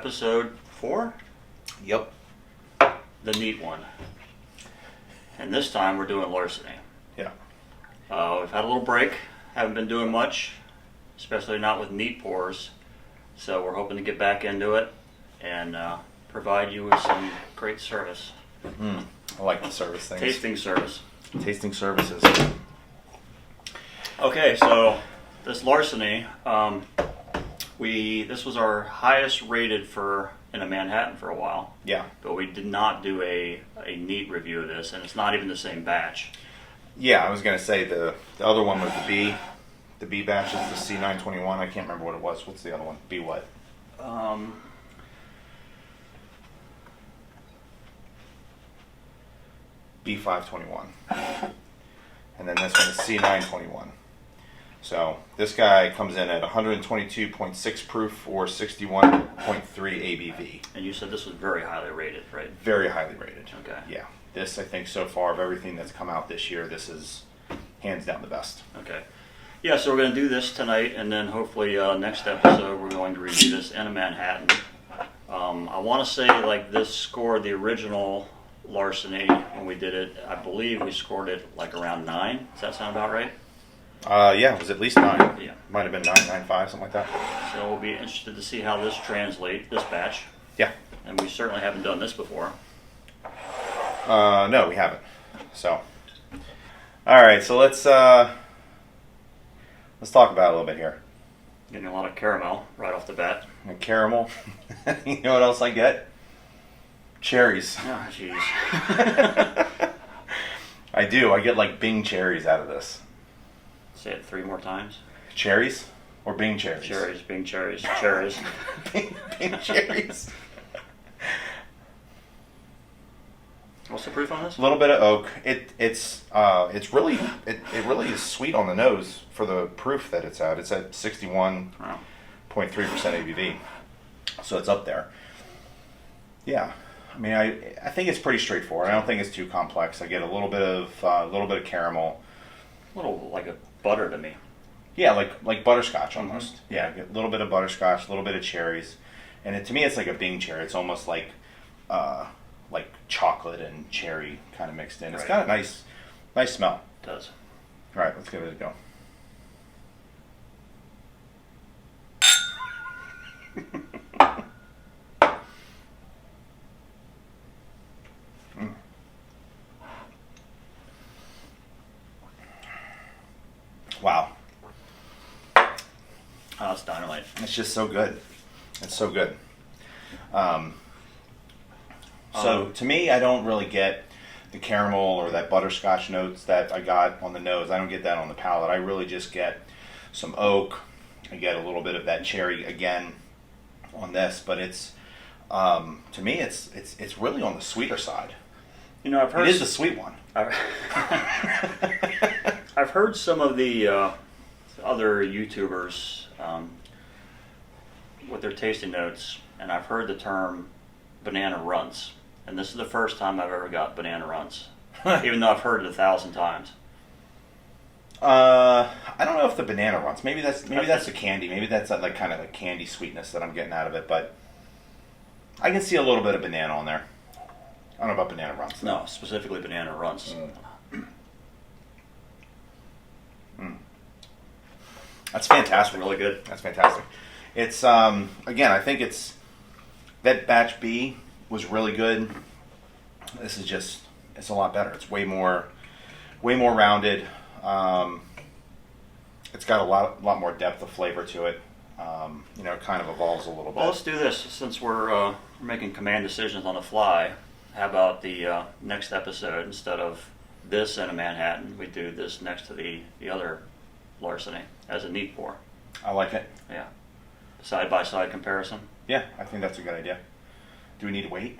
episode 4? Yep. The neat one. And this time we're doing Larceny. Yeah. We've had a little break. Haven't been doing much, especially not with neat pours. So we're hoping to get back into it and provide you with some great service. I like the service things. Tasting service. Tasting services. Okay, so this Larceny, this was our highest rated in a Manhattan for a while. Yeah. But we did not do a neat review of this, and it's not even the same batch. Yeah, I was going to say the other one was the B. The B batch is the C921. I can't remember what it was. What's the other one? B what? B521. And then this one is C921. So this guy comes in at 122.6 proof or 61.3 ABV. And you said this was very highly rated, right? Very highly rated. Okay. Yeah. This, I think, so far of everything that's come out this year, this is hands down the best. Okay. Yeah, so we're going to do this tonight, and then hopefully next episode we're going to review this in a Manhattan. I want to say like this scored the original Larceny when we did it. I believe we scored it like around 9. Does that sound about right? Yeah, it was at least 9. Yeah. Might have been 9.95, something like that. So we'll be interested to see how this translates, this batch. Yeah. And we certainly haven't done this before. No, we haven't. So, all right. So let's talk about it a little bit here. Getting a lot of caramel right off the bat. And caramel. You know what else I get? Cherries. Oh, jeez. I do. I get like Bing cherries out of this. Say it 3 more times. Cherries or Bing cherries? Cherries, Bing cherries, cherries. Bing cherries. What's the proof on this? A little bit of oak. It's really is sweet on the nose for the proof that it's at. It's at 61.3% ABV, so it's up there. Yeah, I mean I think it's pretty straightforward. I don't think it's too complex. I get a little bit of caramel. A little like a butter to me. Yeah, like butterscotch almost. Mm-hmm. Yeah, get a little bit of butterscotch, a little bit of cherries, and to me it's like a Bing cherry. It's almost like chocolate and cherry kind of mixed in. It's got a nice smell. It does. All right, let's give it a go. Wow. Oh, it's dynamite. It's just so good. It's so good. So to me, I don't really get the caramel or that butterscotch notes that I got on the nose. I don't get that on the palate. I really just get some oak. I get a little bit of that cherry again on this, but it's to me it's really on the sweeter side. You know, I've heard it is the sweet one. I've heard some of the other YouTubers with their tasting notes, and I've heard the term banana runts. And this is the first time I've ever got banana runts, even though I've heard it 1,000 times. I don't know if the banana runts. Maybe that's the candy. Maybe that's that like kind of like candy sweetness that I'm getting out of it. But I can see a little bit of banana on there. I don't know about banana runts. No, specifically banana runts. That's fantastic. Really good. That's fantastic. It's again, I think it's that batch B was really good. This is it's a lot better. It's way more rounded. It's got a lot more depth of flavor to it. It kind of evolves a little bit. Well, let's do this since we're making command decisions on the fly. How about the next episode, instead of this in a Manhattan, we do this next to the other Larceny as a neat pour. I like it. Yeah. Side-by-side comparison. Yeah, I think that's a good idea. Do we need to wait?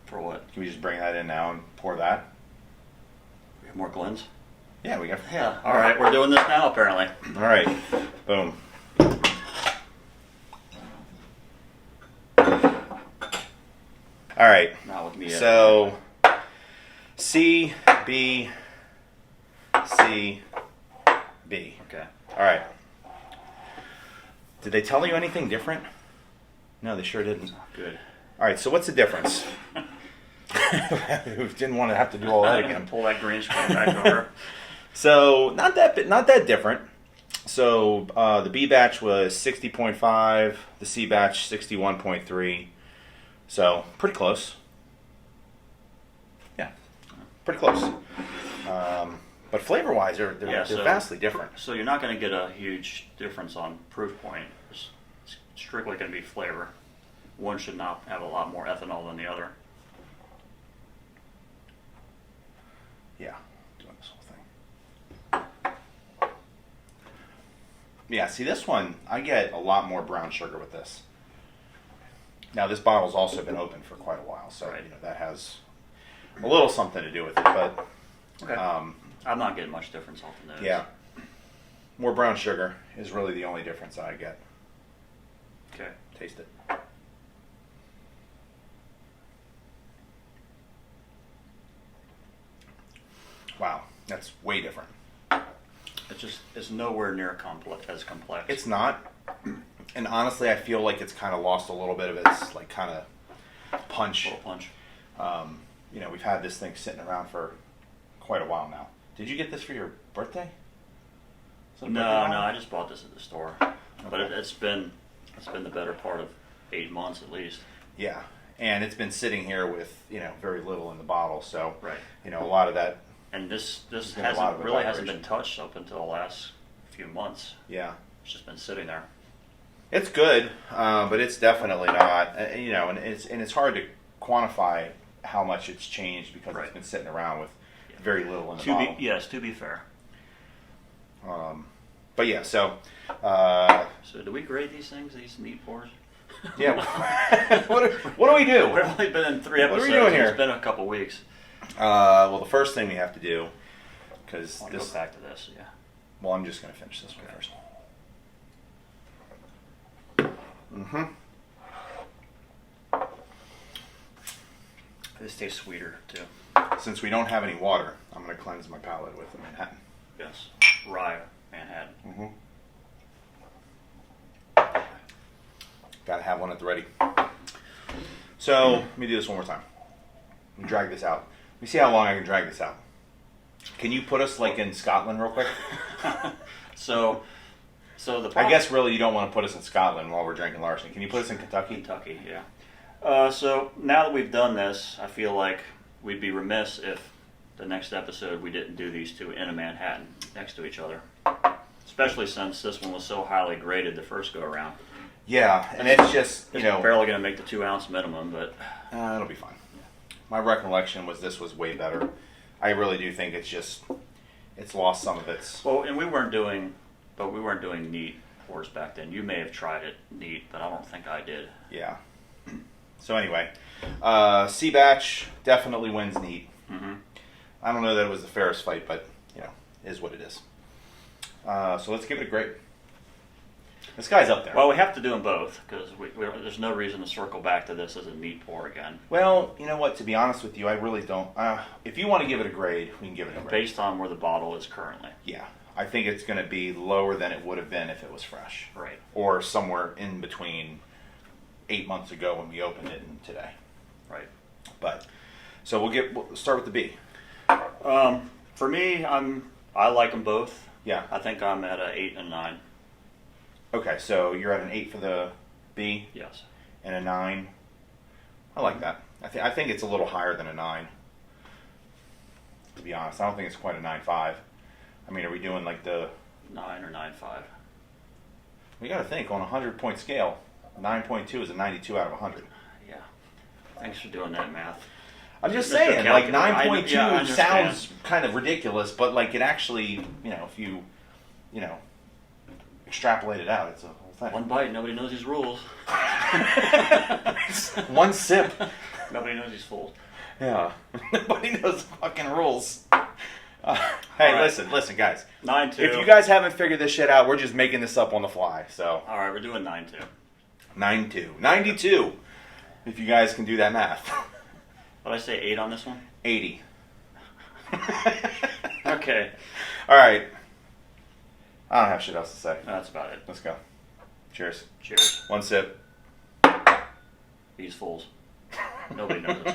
For what? Can we just bring that in now and pour that? We have more Glens? Yeah, we got. Yeah. All right, we're doing this now, apparently. All right. Boom. All right. Not with me yet. So, C, B, C, B. Okay. All right. Did they tell you anything different? No, they sure didn't. Good. All right, so what's the difference? Didn't want to have to do all that again. Pull that green screen back over. So not that different. So the B batch was 60.5, the C batch 61.3. So pretty close. Yeah, pretty close. But flavor-wise, they're vastly different. So you're not going to get a huge difference on proof point. It's strictly going to be flavor. One should not have a lot more ethanol than the other. Yeah, doing this whole thing. Yeah, see this one, I get a lot more brown sugar with this. Now this bottle's also been open for quite a while, so right. That has a little something to do with it. But okay. I'm not getting much difference off the nose. Yeah, more brown sugar is really the only difference that I get. Okay, taste it. Wow, that's way different. It's nowhere near as complex. It's not, and honestly, I feel like it's kind of lost a little bit of its like kind of punch. A little punch. We've had this thing sitting around for quite a while now. Did you get this for your birthday? No, I just bought this at the store. Okay. But it's been the better part of 8 months at least. Yeah, and it's been sitting here with very little in the bottle, so right. A lot of that. And this hasn't been touched up until the last few months. Yeah, it's just been sitting there. It's good, but it's definitely not. And it's hard to quantify how much it's changed because right. It's been sitting around with very little in the bottle. To be fair. But yeah, so. So do we grade these things? These neat pours? Yeah. what do we do? We've only been in 3 episodes. What are we doing here? It's been a couple weeks. Well, the first thing we have to do, because I'll go back to this. Yeah. Well, I'm just going to finish this one first. This tastes sweeter too. Since we don't have any water, I'm going to cleanse my palate with the Manhattan. Yes, rye Manhattan. Got to have one at the ready. So let me do this one more time. Let me drag this out. Let me see how long I can drag this out. Can you put us like in Scotland real quick? So the I guess really you don't want to put us in Scotland while we're drinking Larceny. Can you put us in Kentucky? Kentucky, yeah. So now that we've done this, I feel like we'd be remiss if the next episode we didn't do these two in a Manhattan next to each other. Especially since this one was so highly graded the first go around. Yeah, and it's just, it's barely going to make the 2 ounce minimum, but it'll be fine. My recollection was this was way better. I really do think it's lost some of its. Well, and we weren't doing neat pours back then. You may have tried it neat, but I don't think I did. Yeah. So anyway, C batch definitely wins neat. Mm-hmm. I don't know that it was the fairest fight, but is what it is. So let's give it a grade. This guy's up there. Well, we have to do them both because there's no reason to circle back to this as a neat pour again. Well, you know what? To be honest with you, I really don't. If you want to give it a grade, we can give it a grade. Based on where the bottle is currently. Yeah. I think it's going to be lower than it would have been if it was fresh. Right. Or somewhere in between 8 months ago when we opened it and today. Right. But, so we'll start with the B. For me, I like them both. Yeah. I think I'm at an 8 and 9. Okay, so you're at an 8 for the B? Yes. And a 9? I like that. I think it's a little higher than a 9. To be honest, I don't think it's quite a 9.5. I mean, are we doing like the 9 or 9.5? We got to think on a 100-point scale. 9.2 is a 92 out of 100. Yeah. Thanks for doing that math. I'm just saying, like 9.2 sounds kind of ridiculous, but like it actually, if you, extrapolate it out, it's a whole thing. One bite, nobody knows his rules. One sip. Nobody knows he's full. Yeah. Nobody knows the fucking rules. Hey, right. listen, guys. 9.2. If you guys haven't figured this shit out, we're just making this up on the fly. So. All right, we're doing 9.2. 9.2. 92. If you guys can do that math. What did I say, 8 on this one? 80. Okay. All right. I don't have shit else to say. That's about it. Let's go. Cheers. Cheers. One sip. He's fools. Nobody knows.